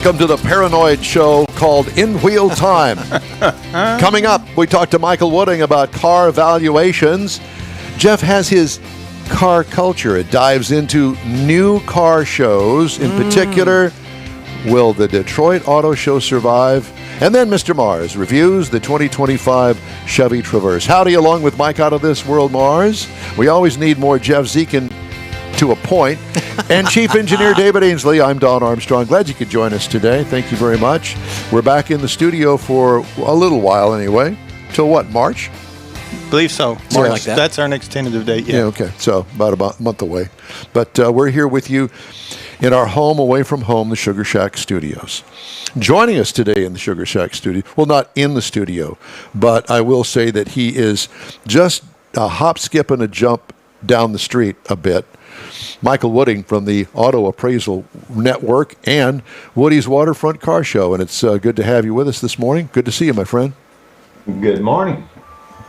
Welcome to the Paranoid Show called In Wheel Time. Coming up, we talk to Michael Wooding about car valuations. Jeff has his car culture. It dives into new car shows. In particular, will the Detroit Auto Show survive? And then Mr. Mars reviews the 2025 Chevy Traverse. Howdy, along with Mike Out of This World Mars. We always need more Jeff Zekin to a point. And Chief Engineer David Ainsley, I'm Don Armstrong. Glad you could join us today. Thank you very much. We're back in the studio for a little while anyway. Till what, March? Believe so. March, like that. That's our next tentative date. Yeah, okay. So about a month away. But we're here with you in our home away from home, the Sugar Shack Studios. Joining us today in the Sugar Shack studio, well, not in the studio, but I will say that he is just a hop, skip, and a jump down the street a bit. Michael Wooding from the Auto Appraisal Network and Woody's Waterfront Car Show. And it's good to have you with us this morning. Good to see you, my friend. Good morning.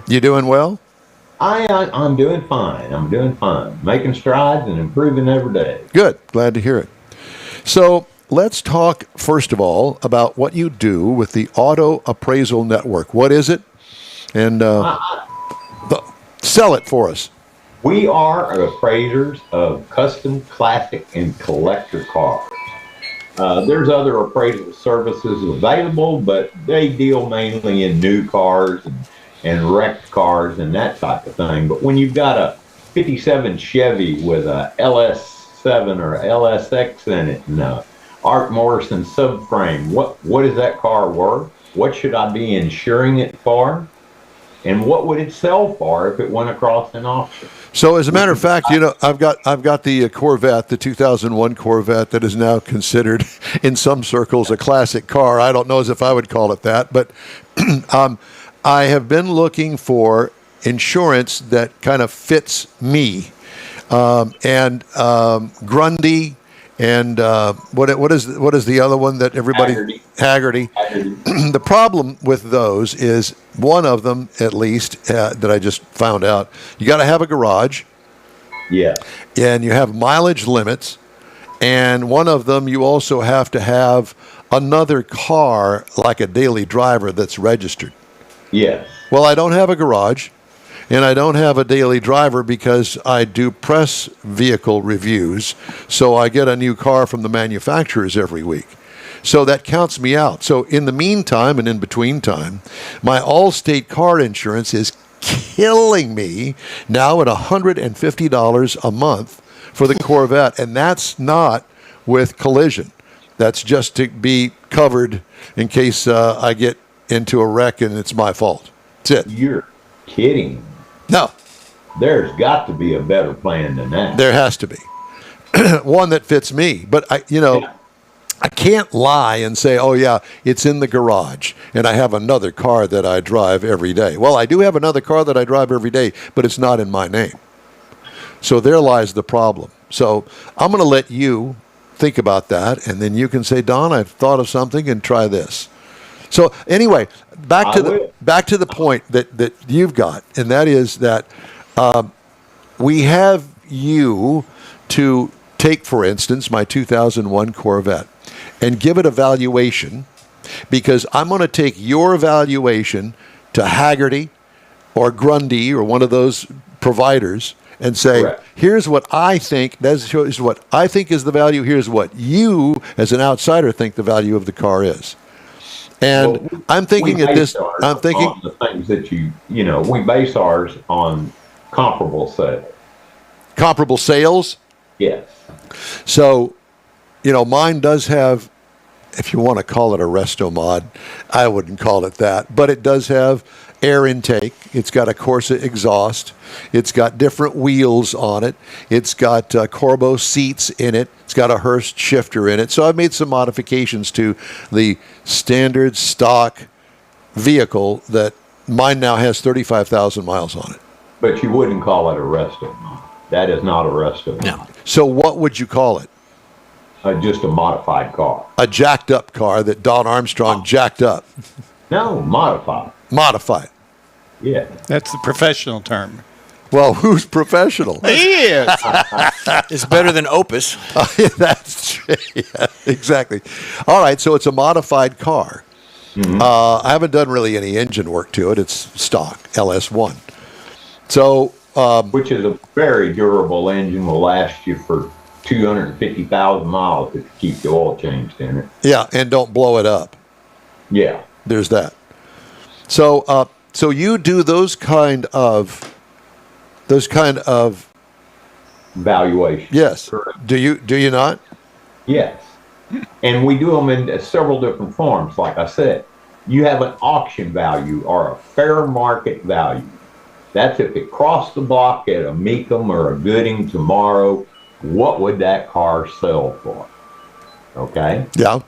You doing well? I'm doing fine. I'm doing fine. Making strides and improving every day. Good. Glad to hear it. So let's talk, first of all, about what you do with the Auto Appraisal Network. What is it? And sell it for us. We are appraisers of custom, classic, and collector cars. There's other appraisal services available, but they deal mainly in new cars and wrecked cars and that type of thing. But when you've got a 57 Chevy with a LS7 or LSX in it and a Art Morrison subframe, what is that car worth? What should I be insuring it for? And what would it sell for if it went across an auction? So, as a matter of fact, you know, I've got the Corvette, the 2001 Corvette, that is now considered in some circles a classic car. I don't know as if I would call it that, but I have been looking for insurance that kind of fits me, and Grundy. And what is the other one that everybody Hagerty. The problem with those is one of them, at least that I just found out. You got to have a garage. Yeah. And you have mileage limits, and one of them you also have to have another car like a daily driver that's registered. Yes. Well, I don't have a garage. And I don't have a daily driver because I do press vehicle reviews, so I get a new car from the manufacturers every week. So that counts me out. So in the meantime and in between time, my Allstate car insurance is killing me now at $150 a month for the Corvette. And that's not with collision. That's just to be covered in case I get into a wreck and it's my fault. That's it. You're kidding. No. There's got to be a better plan than that. There has to be. One that fits me. But, I can't lie and say, oh, yeah, it's in the garage, and I have another car that I drive every day. Well, I do have another car that I drive every day, but it's not in my name. So there lies the problem. So I'm going to let you think about that, and then you can say, Don, I've thought of something, and try this. So anyway, back to the point that you've got, and that is that we have you to take, for instance, my 2001 Corvette and give it a valuation, because I'm going to take your valuation to Hagerty or Grundy or one of those providers and say, correct, here's what I think. Here's what I think is the value. Here's what you, as an outsider, think the value of the car is. And well, I'm thinking at this. I'm thinking on the things that we base ours on comparable sales. Comparable sales. Yes. So, mine does have, if you want to call it a resto mod, I wouldn't call it that, but it does have air intake. It's got a Corsa exhaust. It's got different wheels on it. It's got Corbeau seats in it. It's got a Hurst shifter in it. So I've made some modifications to the standard stock vehicle that mine now has 35,000 miles on it. But you wouldn't call it a resto mod. That is not a resto mod. No. So what would you call it? Just a modified car. A jacked up car that Don Armstrong jacked up. No, modified. Modified. Yeah. That's the professional term. Well, who's professional? He is. It's better than Opus. That's true. Yeah, exactly. All right, so it's a modified car. I haven't done really any engine work to it. It's stock LS1. So, which is a very durable engine, will last you for 250,000 miles if you keep the oil changed in it. yeah, and don't blow it up. Yeah. There's that. So, so you do those kind of Valuation. yes. Correct. Do you not? Yes. And we do them in several different forms. Like I said, you have an auction value or a fair market value. That's if it crossed the block at a Mecum or a Gooding tomorrow, what would that car sell for? Okay? Yeah.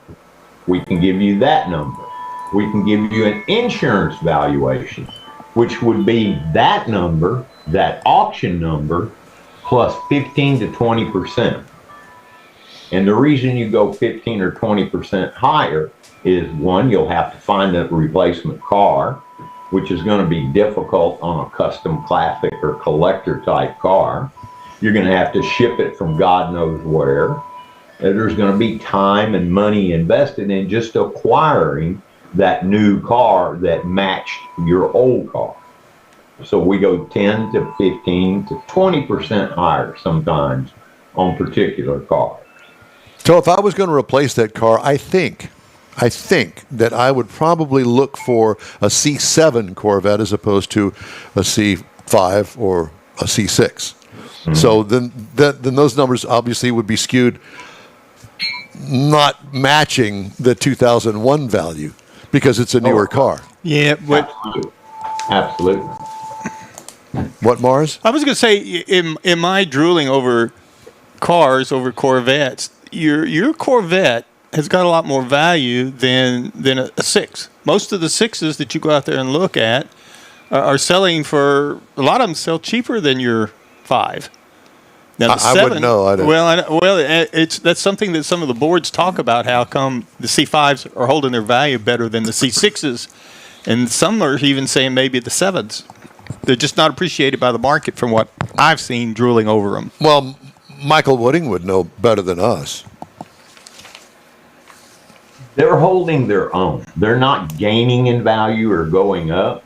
We can give you that number. We can give you an insurance valuation, which would be that number, that auction number, plus 15 to 20%. And the reason you go 15 or 20% higher is, one, you'll have to find a replacement car, which is going to be difficult on a custom classic or collector type car. You're going to have to ship it from God knows where. There's going to be time and money invested in just acquiring that new car that matched your old car. So we go 10 to 15 to 20% higher sometimes on particular cars. So if I was going to replace that car, I think that I would probably look for a C7 Corvette as opposed to a C5 or a C6. So then those numbers obviously would be skewed, not matching the 2001 value because it's a newer car. Yeah, but Absolutely. What, Mars? I was going to say, in my drooling over cars, over Corvettes, your Corvette has got a lot more value than a 6. Most of the 6s that you go out there and look at are selling for, a lot of them sell cheaper than your 5. Now, the I wouldn't know. I don't. Well, that's something that some of the boards talk about, how come the C5s are holding their value better than the C6s. And some are even saying maybe the 7s. They're just not appreciated by the market from what I've seen drooling over them. Well, Michael Wooding would know better than us. They're holding their own. They're not gaining in value or going up,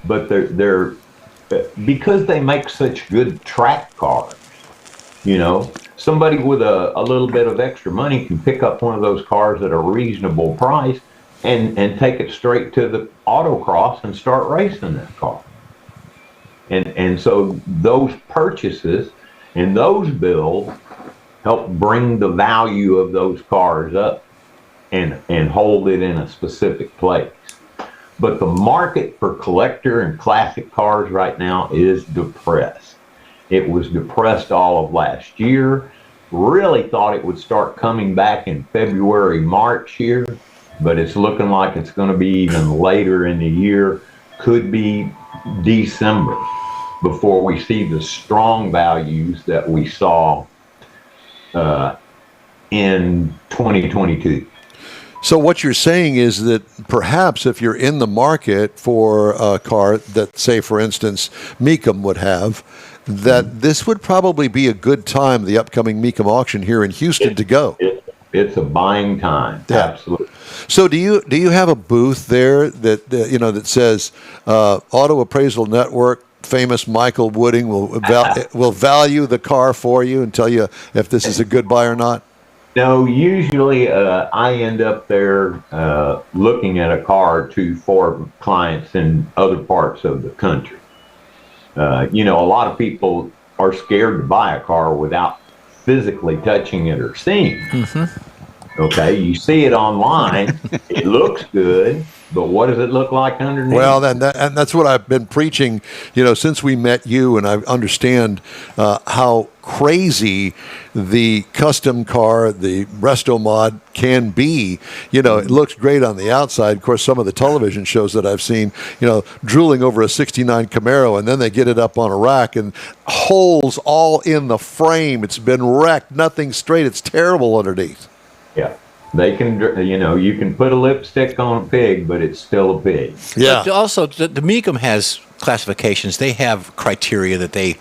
but they're because they make such good track cars. You know, somebody with a little bit of extra money can pick up one of those cars at a reasonable price and take it straight to the autocross and start racing that car. And so those purchases and those builds help bring the value of those cars up and hold it in a specific place. But the market for collector and classic cars right now is depressed. It was depressed all of last year. Really thought it would start coming back in February, March here, but it's looking like it's going to be even later in the year. Could be December before we see the strong values that we saw in 2022. So what you're saying is that perhaps if you're in the market for a car that, say, for instance, Mecum would have, that this would probably be a good time, the upcoming Mecum auction here in Houston, to go. It's a buying time. Yeah. Absolutely. So do you have a booth there that that says Auto Appraisal Network? Famous Michael Wooding will value the car for you and tell you if this is a good buy or not? No, usually I end up there looking at a car or two for clients in other parts of the country. A lot of people are scared to buy a car without physically touching it or seeing it. Mm-hmm. Okay, you see it online, it looks good, but what does it look like underneath? Well, and that's what I've been preaching, since we met you, and I understand how crazy the custom car, the Resto Mod can be. It looks great on the outside. Of course, some of the television shows that I've seen, drooling over a 69 Camaro, and then they get it up on a rack and holes all in the frame. It's been wrecked, nothing straight. It's terrible underneath. Yeah. They can, you can put a lipstick on a pig, but it's still a pig. Yeah. But also, the Mecum has classifications, they have criteria that they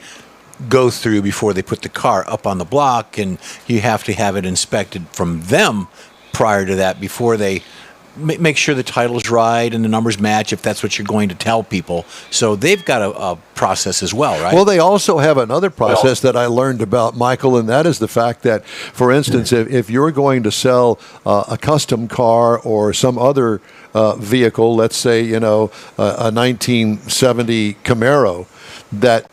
go through before they put the car up on the block, and you have to have it inspected from them prior to that before they make sure the title's right and the numbers match, if that's what you're going to tell people. So they've got a process as well, right? Well, they also have another process that I learned about, Michael, and that is the fact that, for instance, if you're going to sell a custom car or some other vehicle, let's say, a 1970 Camaro, that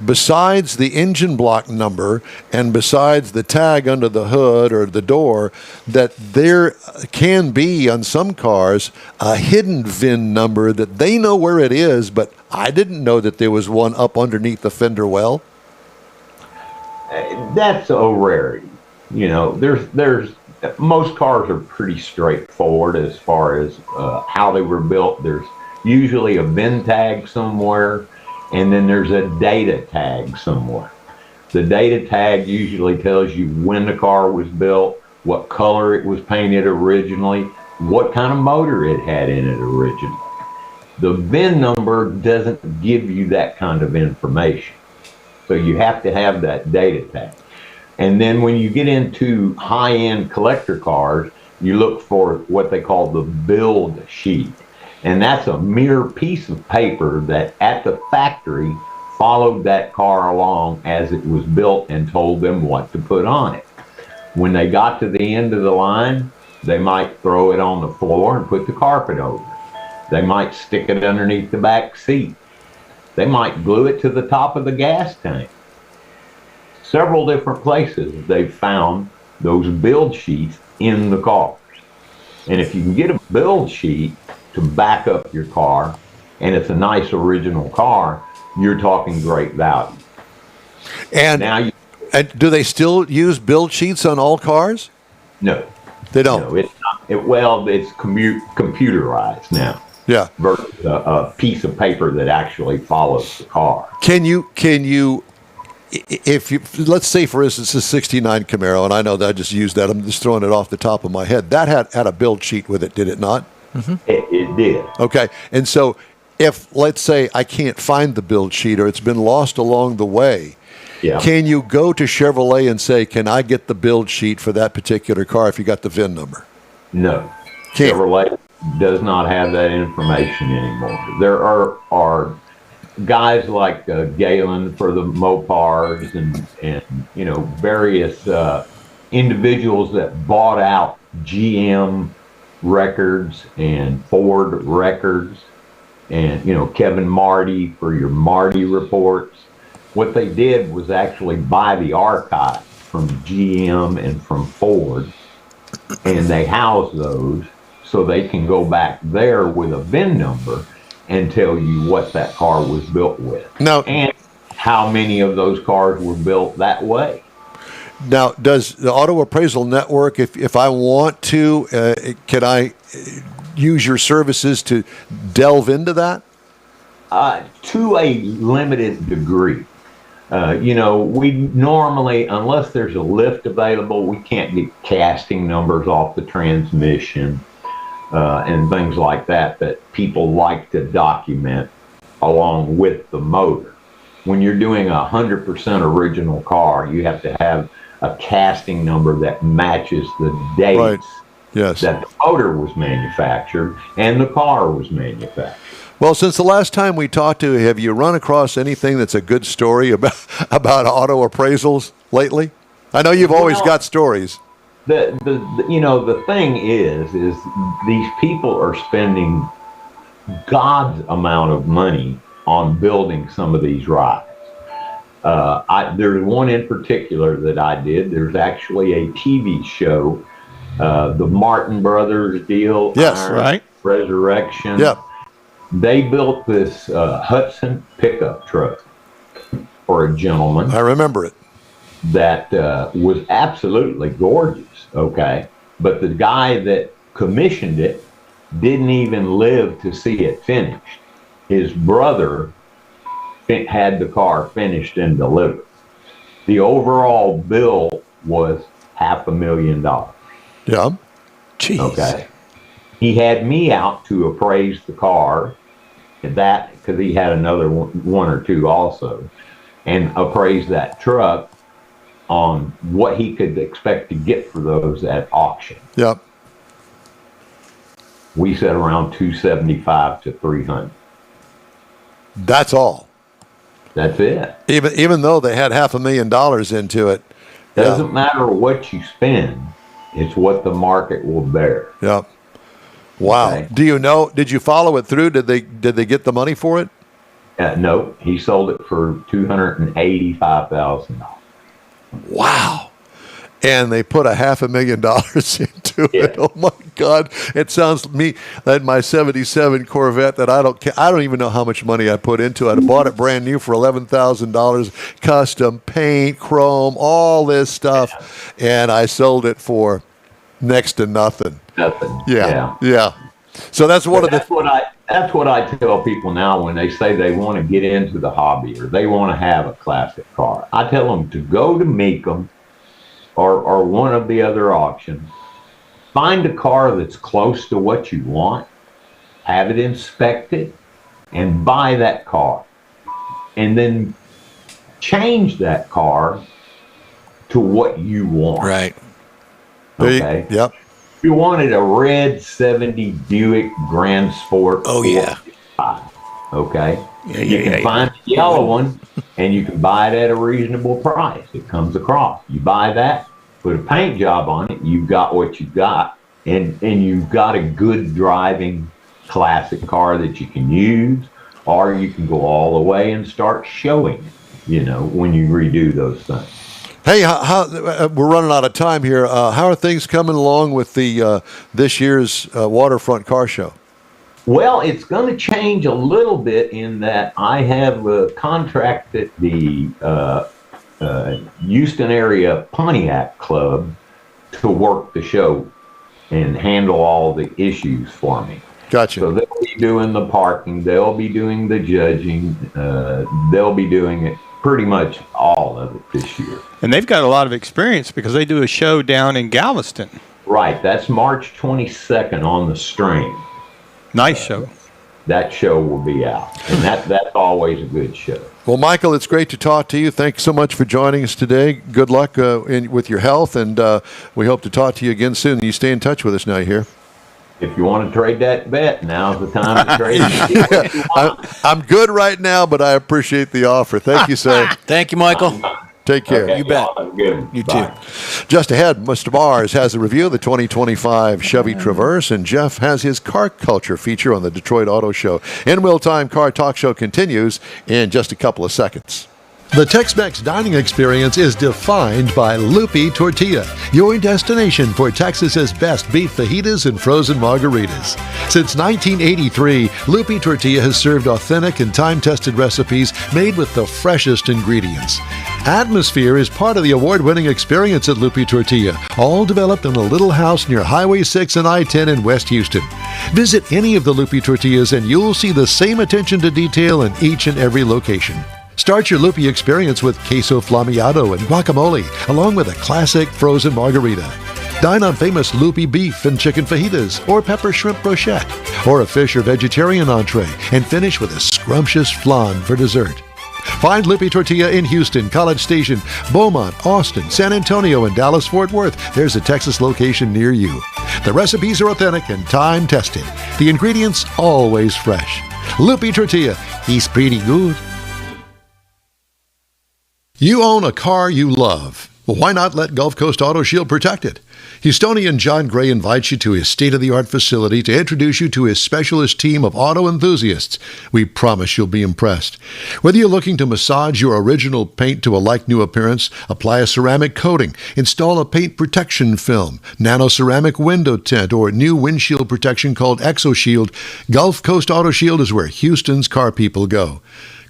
besides the engine block number and besides the tag under the hood or the door, that there can be on some cars a hidden VIN number that they know where it is, but I didn't know that there was one up underneath the fender well. That's a rarity. There's most cars are pretty straightforward as far as how they were built. There's usually a VIN tag somewhere, and then there's a data tag somewhere. The data tag usually tells you when the car was built, what color it was painted originally, what kind of motor it had in it originally. The VIN number doesn't give you that kind of information. So you have to have that data tag. And then when you get into high-end collector cars, you look for what they call the build sheet. And that's a mere piece of paper that at the factory followed that car along as it was built and told them what to put on it. When they got to the end of the line, they might throw it on the floor and put the carpet over it. They might stick it underneath the back seat. They might glue it to the top of the gas tank. Several different places they've found those build sheets in the cars. And if you can get a build sheet to back up your car, and it's a nice original car, you're talking great value. And now, and do they still use build sheets on all cars? No, they don't. No, it's not. It's computerized now. Yeah, versus a piece of paper that actually follows the car. Can you? If you, let's say, for instance, a 69 Camaro, and I know that I just used that, I'm just throwing it off the top of my head. That had a build sheet with it, did it not? Mm-hmm. It did. Okay. And so if, let's say, I can't find the build sheet or it's been lost along the way, can you go to Chevrolet and say, can I get the build sheet for that particular car if you got the VIN number? No. Can't. Chevrolet does not have that information anymore. There are guys like Galen for the Mopars and various individuals that bought out GM records and Ford records, and Kevin Marty for your Marty reports. What they did was actually buy the archive from GM and from Ford, and they house those so they can go back there with a VIN number and tell you what that car was built with. Now, and how many of those cars were built that way. Now, does the Auto Appraisal Network, if I want to, can I use your services to delve into that? To a limited degree. We normally, unless there's a lift available, we can't get casting numbers off the transmission and things like that people like to document along with the motor. When you're doing 100% original car, you have to have a casting number that matches the dates that the motor was manufactured and the car was manufactured. Well, since the last time we talked to you, have you run across anything that's a good story about auto appraisals lately? I know you've always got stories. The thing is these people are spending God's amount of money on building some of these rides. There's one in particular that I did. There's actually a TV show, the Martin Brothers deal. Yes, right. Resurrection. Yep. They built this Hudson pickup truck for a gentleman. I remember it. That was absolutely gorgeous, okay? But the guy that commissioned it didn't even live to see it finished. His brother had the car finished and delivered. The overall bill was $500,000. Yeah. Jeez. Okay. He had me out to appraise the car that, because he had another one or two also, and appraised that truck on what he could expect to get for those at auction. Yep. We said around 275 to 300. That's all. That's it. Even though they had $500,000 into it. Doesn't matter what you spend, it's what the market will bear. Yep. Wow. Okay. Do you know? Did you follow it through? Did they get the money for it? No, he sold it for $285,000. Wow. And they put $500,000 into it. Yeah. Oh my God! It sounds to me that my '77 Corvette that I don't even know how much money I put into it. I bought it brand new for $11,000, custom paint, chrome, all this stuff, and I sold it for next to nothing. Nothing. Yeah. So that's one of the. That's what I tell people now when they say they want to get into the hobby or they want to have a classic car. I tell them to go to Mecum or one of the other auctions, find a car that's close to what you want, have it inspected, and buy that car. And then change that car to what you want. Right. Okay? Yep. If you wanted a red 70 Buick Grand Sport. Oh, yeah. 455, okay? You can find the yellow one, and you can buy it at a reasonable price. It comes across. You buy that, put a paint job on it, you've got what you've got, and you've got a good driving classic car that you can use, or you can go all the way and start showing it, when you redo those things. Hey, how we're running out of time here. How are things coming along with the this year's Waterfront Car Show? Well, it's going to change a little bit in that I have contracted the Houston area Pontiac Club to work the show and handle all the issues for me. Gotcha. So they'll be doing the parking, they'll be doing the judging, they'll be doing it pretty much all of it this year. And they've got a lot of experience because they do a show down in Galveston. Right, that's March 22nd on the Stream. Nice show. That show will be out, and that's always a good show. Well, Michael, it's great to talk to you. Thanks so much for joining us today. Good luck with your health, and we hope to talk to you again soon. You stay in touch with us now, you hear? If you want to trade that bet, now's the time to trade it. I'm good right now, but I appreciate the offer. Thank you, sir. Thank you, Michael. Take care. Okay, You bet. Good. You Bye. too. Just ahead, Mr. Mars has a review of the 2025 Chevy Traverse, and Jeff has his car culture feature on the Detroit Auto Show. In Real Time Car Talk Show continues in just a couple of seconds. The Tex-Mex dining experience is defined by Lupi Tortilla, your destination for Texas's best beef fajitas and frozen margaritas. Since 1983, Lupi Tortilla has served authentic and time-tested recipes made with the freshest ingredients. Atmosphere is part of the award-winning experience at Lupi Tortilla, all developed in a little house near Highway 6 and I-10 in West Houston. Visit any of the Lupi Tortillas and you'll see the same attention to detail in each and every location. Start your Lupi experience with queso flammeado and guacamole, along with a classic frozen margarita. Dine on famous Lupi beef and chicken fajitas, or pepper shrimp brochette, or a fish or vegetarian entree, and finish with a scrumptious flan for dessert. Find Lupi Tortilla in Houston, College Station, Beaumont, Austin, San Antonio, and Dallas-Fort Worth. There's a Texas location near you. The recipes are authentic and time-tested. The ingredients always fresh. Lupi Tortilla, he's pretty good. You own a car you love. Well, why not let Gulf Coast Auto Shield protect it? Houstonian John Gray invites you to his state-of-the-art facility to introduce you to his specialist team of auto enthusiasts. We promise you'll be impressed. Whether you're looking to massage your original paint to a like-new appearance, apply a ceramic coating, install a paint protection film, nano-ceramic window tint, or new windshield protection called ExoShield, Gulf Coast Auto Shield is where Houston's car people go.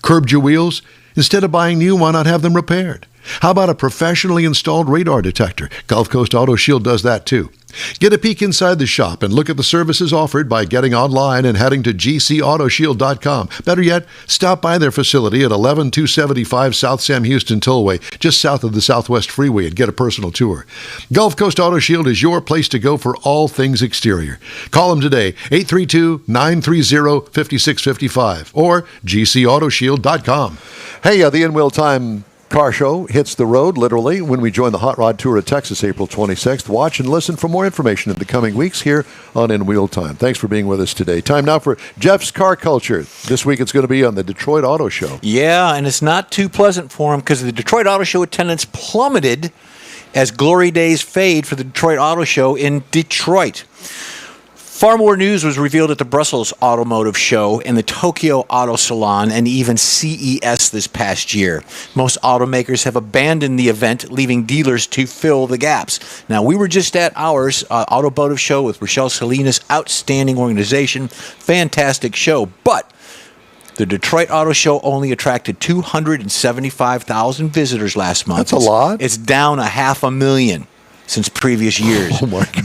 Curbed your wheels? Instead of buying new, why not have them repaired? How about a professionally installed radar detector? Gulf Coast Auto Shield does that too. Get a peek inside the shop and look at the services offered by getting online and heading to gcautoshield.com. Better yet, stop by their facility at 11275 South Sam Houston Tollway, just south of the Southwest Freeway, and get a personal tour. Gulf Coast Auto Shield is your place to go for all things exterior. Call them today, 832-930-5655 or gcautoshield.com. Hey, the In Wheel Time car show hits the road, literally, when we join the Hot Rod Tour of Texas, April 26th. Watch and listen for more information in the coming weeks here on In Wheel Time. Thanks for being with us today. Time now for Jeff's Car Culture. This week it's going to be on the Detroit Auto Show. Yeah, and it's not too pleasant for him because the Detroit Auto Show attendance plummeted as glory days fade for the Detroit Auto Show in Detroit. Far more news was revealed at the Brussels Automotive Show and the Tokyo Auto Salon and even CES this past year. Most automakers have abandoned the event, leaving dealers to fill the gaps. Now, we were just at ours, Automotive Show with Rochelle Salinas, outstanding organization, fantastic show, but the Detroit Auto Show only attracted 275,000 visitors last month. That's a lot. It's down 500,000 since previous years. Oh my God.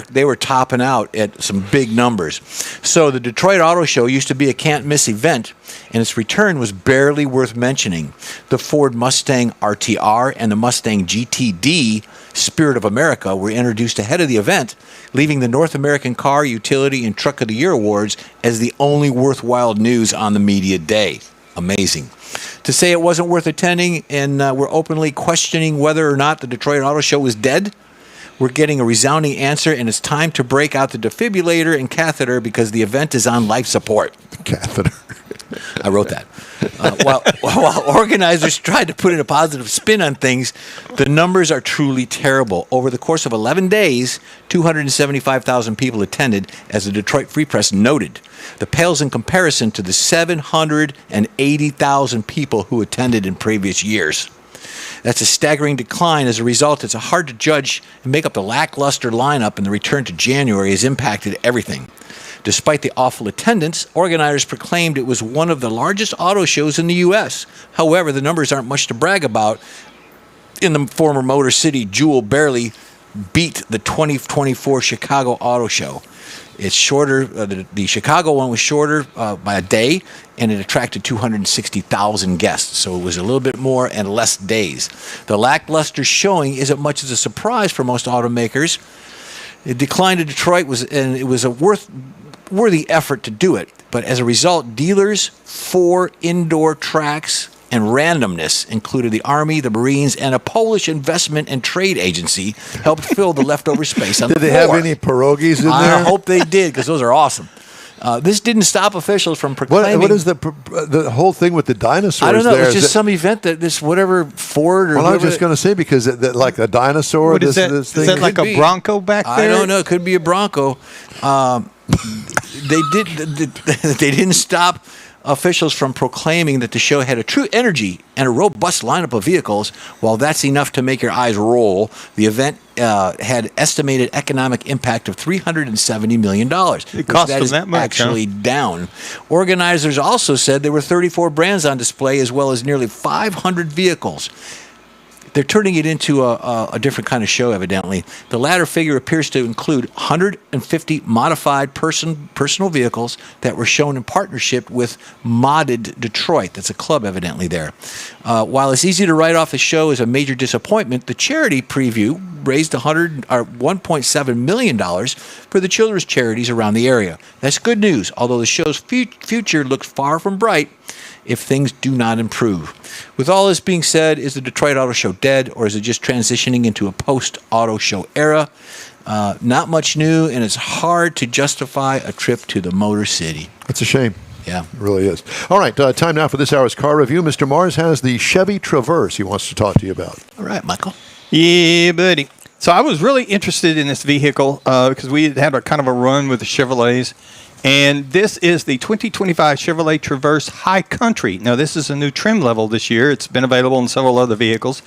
They were topping out at some big numbers. So the Detroit Auto Show used to be a can't-miss event, and its return was barely worth mentioning. The Ford Mustang RTR and the Mustang GTD Spirit of America were introduced ahead of the event, leaving the North American Car, Utility, and Truck of the Year awards as the only worthwhile news on the media day. Amazing. To say it wasn't worth attending, and we're openly questioning whether or not the Detroit Auto Show was dead, we're getting a resounding answer, and it's time to break out the defibrillator and catheter because the event is on life support. Catheter. I wrote that. While organizers tried to put in a positive spin on things, the numbers are truly terrible. Over the course of 11 days, 275,000 people attended, as the Detroit Free Press noted. The pales in comparison to the 780,000 people who attended in previous years. That's a staggering decline. As a result, it's hard to judge and make up the lackluster lineup, and the return to January has impacted everything. Despite the awful attendance, organizers proclaimed it was one of the largest auto shows in the U.S. However, the numbers aren't much to brag about. In the former Motor City, Jewel barely beat the 2024 Chicago Auto Show. It's shorter. The Chicago one was shorter by a day, and it attracted 260,000 guests. So it was a little bit more and less days. The lackluster showing isn't much as a surprise for most automakers. It declined to Detroit and it was a worthy effort to do it. But as a result, dealers, 4 indoor tracks, and randomness included the Army, the Marines, and a Polish investment and trade agency helped fill the leftover space on the Did they floor. have any pierogies in there? I hope they did, because those are awesome. This didn't stop officials from proclaiming. What is the whole thing with the dinosaurs? I don't know. There? It was Is just some event that this whatever Ford or. Well, I was whatever- just going to say because like a dinosaur. What is that? This Is thing. that like Could a be. Bronco back there? I don't know. It could be a Bronco. They didn't stop officials from proclaiming that the show had a true energy and a robust lineup of vehicles. While that's enough to make your eyes roll, the event had estimated economic impact of $370 million. It cost them is that much, huh? actually down. Organizers also said there were 34 brands on display, as well as nearly 500 vehicles. They're turning it into a different kind of show, evidently. The latter figure appears to include 150 modified personal vehicles that were shown in partnership with Modded Detroit. That's a club, evidently, there. While it's easy to write off the show as a major disappointment, the charity preview raised $1.7 million for the children's charities around the area. That's good news, although the show's future looks far from bright if things do not improve. With all this being said, is the Detroit Auto Show dead, or is it just transitioning into a post-auto show era? Not much new, and it's hard to justify a trip to the Motor City. That's a shame. Yeah. It really is. All right, time now for this hour's car review. Mr. Mars has the Chevy Traverse he wants to talk to you about. All right, Michael. Yeah, buddy. So I was really interested in this vehicle because we had a kind of a run with the Chevrolets. And this is the 2025 Chevrolet Traverse High Country. Now, this is a new trim level this year. It's been available in several other vehicles.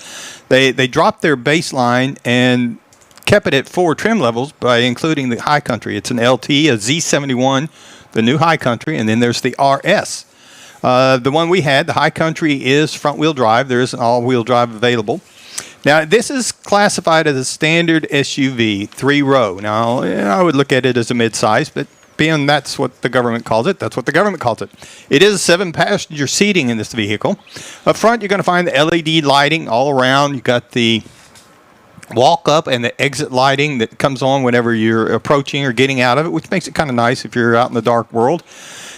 They dropped their baseline and kept it at 4 trim levels by including the High Country. It's an LT, a Z71, the new High Country, and then there's the RS. The one we had, the High Country, is front-wheel drive. There is an all-wheel drive available. Now, this is classified as a standard SUV, 3-row. Now, I would look at it as a midsize, but being that's what the government calls it, that's what the government calls it. It is 7-passenger seating in this vehicle. Up front, you're going to find the LED lighting all around. You've got the walk-up and the exit lighting that comes on whenever you're approaching or getting out of it, which makes it kind of nice if you're out in the dark world.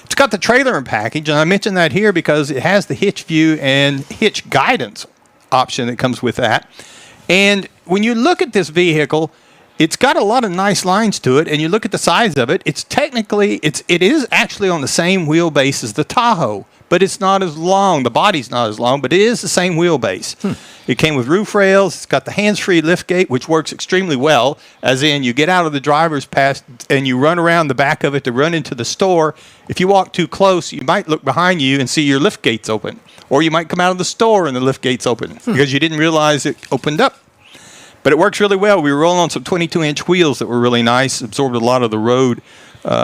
It's got the trailer and package, and I mentioned that here because it has the hitch view and hitch guidance option that comes with that. And when you look at this vehicle, it's got a lot of nice lines to it, and you look at the size of it, it is actually on the same wheelbase as the Tahoe, but it's not as long. The body's not as long, but it is the same wheelbase. It came with roof rails. It's got the hands-free liftgate, which works extremely well, as in you get out of the driver's pass and you run around the back of it to run into the store. If you walk too close, you might look behind you and see your liftgate's open, or you might come out of the store and the liftgate's open because you didn't realize it opened up. But it works really well. We were rolling on some 22-inch wheels that were really nice, absorbed a lot of the road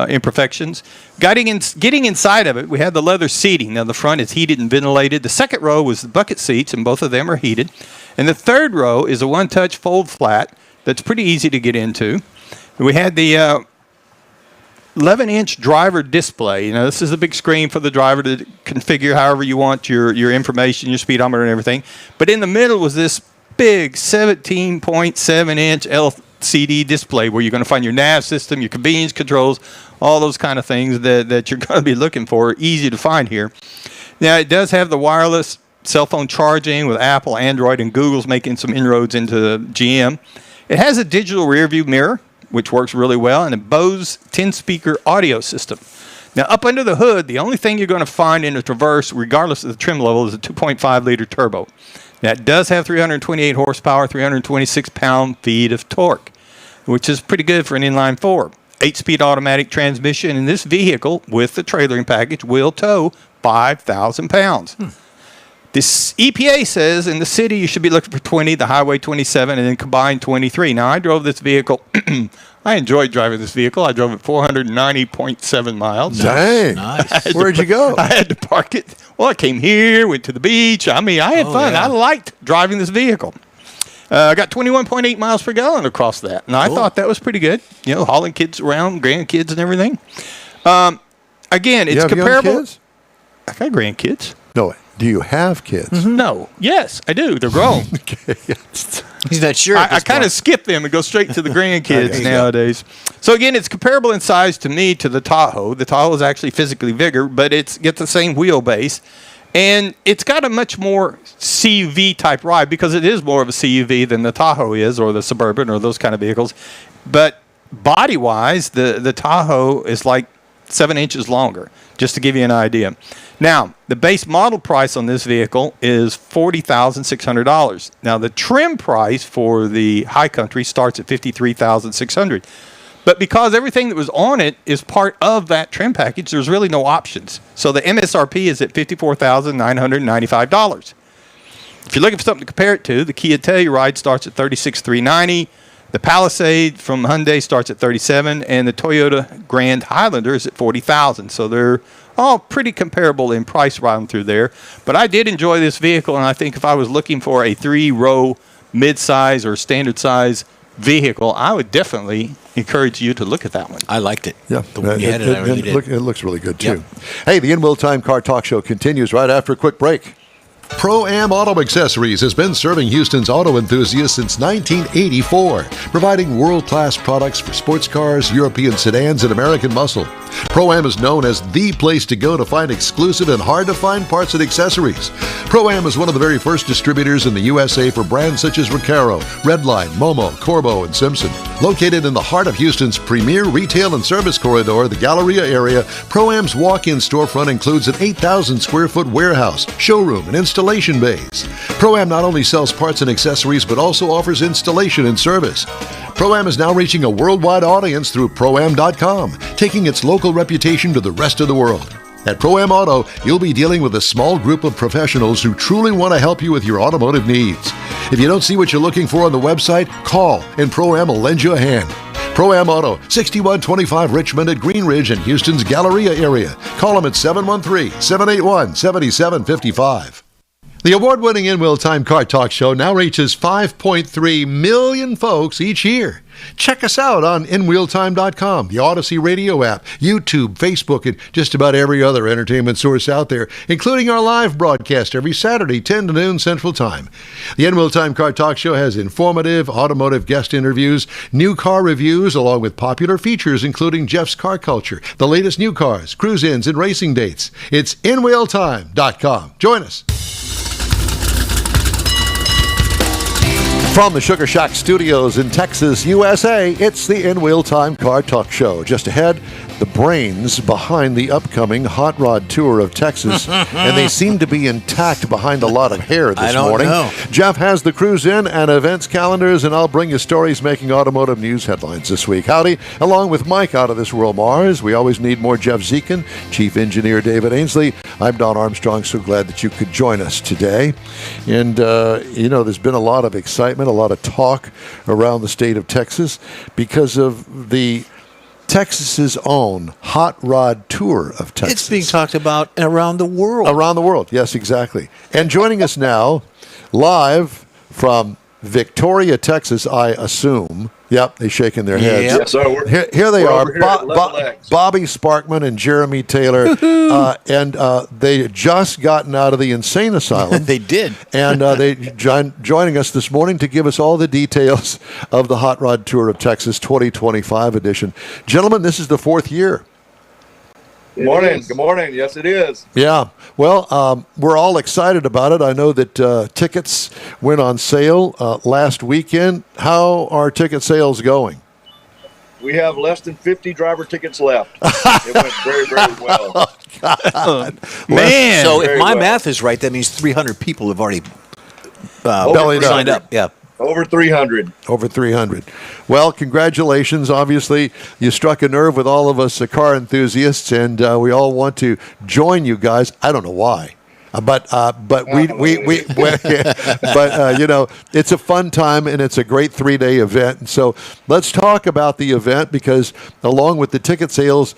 imperfections. Getting inside of it, we had the leather seating. Now, the front is heated and ventilated. The second row was the bucket seats, and both of them are heated. And the third row is a one-touch fold flat that's pretty easy to get into. We had the 11-inch driver display. You know, this is a big screen for the driver to configure however you want your information, your speedometer and everything. But in the middle was this big 17.7-inch LCD display where you're going to find your nav system, your convenience controls, all those kind of things that you're going to be looking for. Easy to find here. Now, it does have the wireless cell phone charging with Apple, Android, and Google's making some inroads into GM. It has a digital rear view mirror, which works really well, and a Bose 10-speaker audio system. Now, up under the hood, the only thing you're going to find in a Traverse, regardless of the trim level, is a 2.5-liter turbo. Now, it does have 328 horsepower, 326 pound-feet of torque, which is pretty good for an inline-4. 8-speed automatic transmission, and this vehicle, with the trailering package, will tow 5,000 pounds. This EPA says in the city you should be looking for 20, the highway 27, and then combined 23. Now, I drove this vehicle. I enjoyed driving this vehicle. I drove it 490.7 miles. Dang. Nice. Where'd you go? I had to park it. Well, I came here, went to the beach. I mean, I had fun. Yeah. I liked driving this vehicle. I got 21.8 miles per gallon across that, and I thought that was pretty good. You know, hauling kids around, grandkids and everything. Again, it's You have comparable. young kids? I got grandkids. No. Do you have kids? No. Yes, I do. They're grown. He's not sure. I kind of skip them and go straight to the grandkids Okay. nowadays. So again, it's comparable in size to me to the Tahoe. The Tahoe is actually physically bigger, but it's got the same wheelbase. And it's got a much more CUV type ride because it is more of a CUV than the Tahoe is, or the Suburban, or those kind of vehicles. But body-wise, the Tahoe is like 7 inches longer, just to give you an idea. Now, the base model price on this vehicle is $40,600. Now, the trim price for the High Country starts at $53,600. But because everything that was on it is part of that trim package, there's really no options. So the MSRP is at $54,995. If you're looking for something to compare it to, the Kia Telluride starts at $36,390. The Palisade from Hyundai starts at $37,000, and the Toyota Grand Highlander is at $40,000. So they're all pretty comparable in price riding through there. But I did enjoy this vehicle, and I think if I was looking for a 3-row mid-size or standard size vehicle, I would definitely encourage you to look at that one. I liked it. Yeah, The way you had it, I really did. It looks really good too. Yep. Hey, the In Will Time Car Talk Show continues right after a quick break. Pro-Am Auto Accessories has been serving Houston's auto enthusiasts since 1984, providing world-class products for sports cars, European sedans, and American muscle. Pro-Am is known as the place to go to find exclusive and hard-to-find parts and accessories. Pro-Am is one of the very first distributors in the USA for brands such as Recaro, Redline, Momo, Corbo, and Simpson. Located in the heart of Houston's premier retail and service corridor, the Galleria area, Pro-Am's walk-in storefront includes an 8,000-square-foot warehouse, showroom, and installation bays. Pro-Am not only sells parts and accessories, but also offers installation and service. Pro-Am is now reaching a worldwide audience through Pro-Am.com, taking its local reputation to the rest of the world. At Pro-Am Auto, you'll be dealing with a small group of professionals who truly want to help you with your automotive needs. If you don't see what you're looking for on the website, call and Pro-Am will lend you a hand. Pro-Am Auto, 6125 Richmond at Green Ridge in Houston's Galleria area. Call them at 713-781-7755. The award-winning In Wheel Time Car Talk Show now reaches 5.3 million folks each year. Check us out on InWheelTime.com, the Odyssey radio app, YouTube, Facebook, and just about every other entertainment source out there, including our live broadcast every Saturday, 10 to noon Central Time. The In Wheel Time Car Talk Show has informative automotive guest interviews, new car reviews, along with popular features including Jeff's Car Culture, the latest new cars, cruise-ins, and racing dates. It's InWheelTime.com. Join us. From the Sugar Shack Studios in Texas, USA, it's the In Wheel Time Car Talk Show. Just ahead, the brains behind the upcoming Hot Rod Tour of Texas, and they seem to be intact behind a lot of hair this morning. Know. Jeff has the cruise in and events calendars, and I'll bring you stories making automotive news headlines this week. Howdy, along with Mike out of this world, Mars. We always need more Jeff Zekin, Chief Engineer David Ainsley. I'm Don Armstrong, so glad that you could join us today. And, there's been a lot of excitement, a lot of talk around the state of Texas because of the Texas's own Hot Rod Tour of Texas. It's being talked about around the world. Around the world, yes, exactly. And joining us now, live from Victoria, Texas, I assume. Yep, they're shaking their heads. Yep. Yes, sir. Here they are, over here at Level X. Bobby Sparkman and Jeremy Taylor, and they had just gotten out of the insane asylum. They did. And they joining us this morning to give us all the details of the Hot Rod Tour of Texas 2025 edition. Gentlemen, this is the fourth year. Good morning. Good morning. Yes, it is. Yeah. Well, we're all excited about it. I know that tickets went on sale last weekend. How are ticket sales going? We have less than 50 driver tickets left. It went very, very well. Man. So if Very my well. math is right, that means 300 people have already Bellied up. signed up. Yeah. Over 300. Over 300. Well, congratulations. Obviously, you struck a nerve with all of us car enthusiasts, and we all want to join you guys. I don't know why. But it's a fun time and it's a great 3-day event. And so let's talk about the event, because along with the ticket sales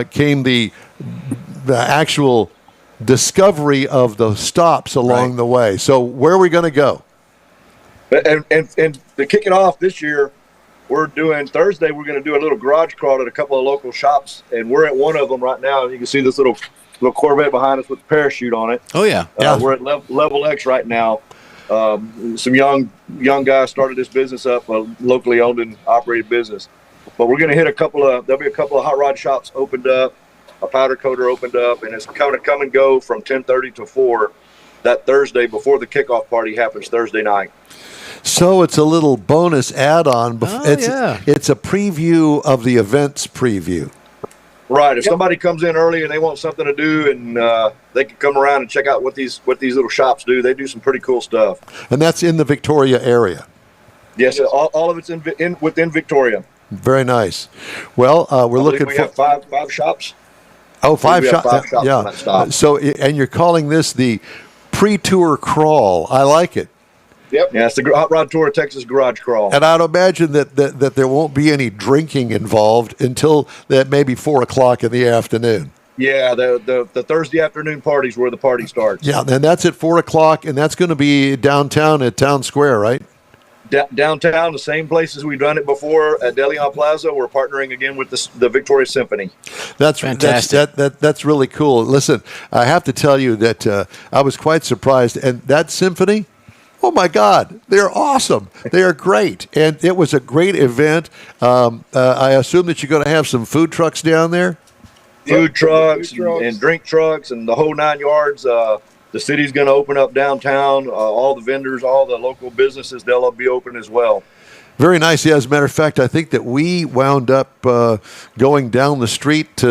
came the actual discovery of the stops along the way. So where are we going to go? And to kick it off this year, we're doing Thursday. We're going to do a little garage crawl at a couple of local shops, and we're at one of them right now. And you can see this little Corvette behind us with the parachute on it. Oh, yeah. We're at Level X right now. Some young guys started this business up, a locally owned and operated business. But we're going to hit there'll be a couple of hot rod shops opened up, a powder coater opened up, and it's going to come and go from 10:30 to 4 that Thursday before the kickoff party happens Thursday night. So it's a little bonus add-on. It's a preview of the event's preview. Right. If somebody comes in early and they want something to do, and they can come around and check out what these little shops do. They do some pretty cool stuff. And that's in the Victoria area. Yes, all of it's within Victoria. Very nice. Well, we're looking we for have five shops. Oh, five we have shops. 5 shops Yeah. on that stop. So, and you're calling this the pre-tour crawl. I like it. Yep. Yeah, it's the Hot Rod Tour of Texas Garage Crawl. And I'd imagine that there won't be any drinking involved until that maybe 4 o'clock in the afternoon. Yeah, the Thursday afternoon party's where the party starts. Yeah, and that's at 4 o'clock, and that's going to be downtown at Town Square, right? Downtown, the same places we've done it before at De Leon Plaza. We're partnering again with the Victoria Symphony. That's Fantastic. That's really cool. Listen, I have to tell you that I was quite surprised, and that symphony. Oh my God, they're awesome. They are great. And it was a great event. I assume that you're going to have some food trucks down there? Food trucks and drink trucks and the whole 9 yards. The city's going to open up downtown. All the vendors, all the local businesses, they'll be open as well. Very nice. Yeah, as a matter of fact, I think that we wound up going down the street to